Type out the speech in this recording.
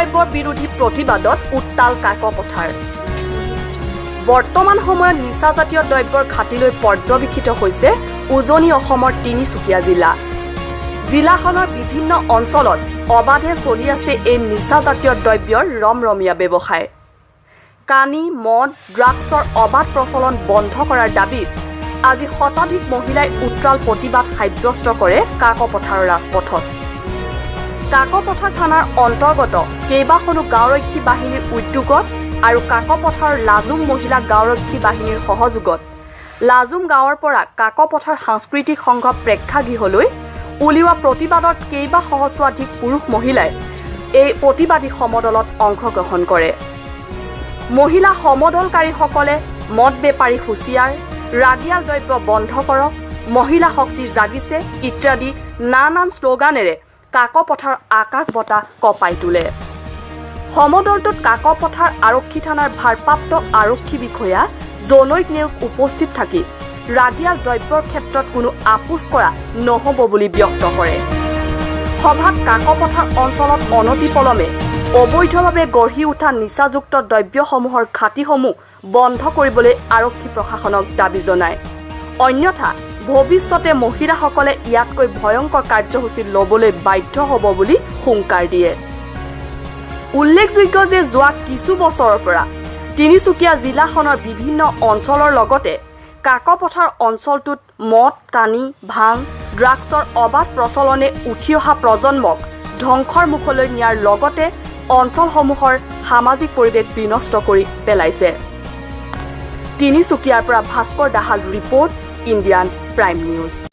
দ্ৰব্যৰ বিৰোধী প্ৰতিবাদত উত্তাল কাকপথাৰ। বৰ্তমান সময়ত নিচাজাতীয় দ্ৰব্যৰ ঘাটিলৈ পৰ্যবেক্ষিত হৈছে উজনি অসমৰ তিনিচুকীয়া জিলা। জিলাখনৰ বিভিন্ন অঞ্চলত অবাধে চলি আছে এই নিচাজাতীয় দ্ৰব্যৰ ৰমৰমীয়া ব্যৱসায়। কানি, মদ, ড্ৰাগছৰ অবাধ প্ৰচলন বন্ধ কৰাৰ দাবীত আজি শতাধিক মহিলাই উত্তাল প্ৰতিবাদ সাব্যস্ত কৰে কাকপথাৰৰ ৰাজপথত। কাকপথাৰ থানাৰ অন্তৰ্গত কেইবাখনো গাঁওৰক্ষী বাহিনীৰ উদ্যোগত আৰু কাকপথাৰৰ লাজুম মহিলা গাঁওৰক্ষী বাহিনীৰ সহযোগত লাজুম গাঁৱৰ পৰা কাকপথাৰ সাংস্কৃতিক সংঘ প্ৰেক্ষাগৃহলৈ উলিওৱা প্ৰতিবাদত কেইবা সহস্ৰাধিক পুৰুষ মহিলাই এই প্ৰতিবাদী সমদলত অংশগ্ৰহণ কৰে। মহিলা সমদলকাৰীসকলে মদ বেপাৰী হুঁচিয়াৰ, ৰাগিয়াল দ্ৰব্য বন্ধ কৰক, মহিলা শক্তি জাগিছে ইত্যাদি নানান শ্লোগানেৰে কাকপথাৰ আকাশ বঁটা কঁপাই তোলে। সমদলটোত কাকপথাৰ আৰক্ষী থানাৰ ভাৰপ্ৰাপ্ত আৰক্ষী বিষয়া জনৈক নেওগ উপস্থিত থাকি ৰাগিয়াল দ্ৰব্যৰ ক্ষেত্ৰত কোনো আপোচ কৰা নহ'ব বুলি ব্যক্ত কৰে। সভাত কাকপথাৰ অঞ্চলত অনতিপলমে অবৈধভাৱে গঢ়ি উঠা নিচাযুক্ত দ্ৰব্যসমূহৰ ঘাটিসমূহ বন্ধ কৰিবলৈ আৰক্ষী প্ৰশাসনক দাবী জনায়। অন্যথা ভৱিষ্যতে মহিলাসকলে ইয়াতকৈ ভয়ংকৰ কাৰ্যসূচী ল'বলৈ বাধ্য হ'ব বুলি হুংকাৰ দিয়ে। উল্লেখযোগ্য যে যোৱা কিছু বছৰৰ পৰা তিনিচুকীয়া জিলাখনৰ বিভিন্ন অঞ্চলৰ লগতে কাকপথাৰ অঞ্চলটোত মদ, কানি, ভাং, ড্ৰাগছৰ অবাধ প্ৰচলনে উঠি অহা প্ৰজন্মক ধ্বংসৰ মুখলৈ নিয়াৰ লগতে অঞ্চলসমূহৰ সামাজিক পৰিৱেশ বিনষ্ট কৰি পেলাইছে। তিনিচুকীয়াৰ পৰা Bhaskar Dahal report, Indian prime news.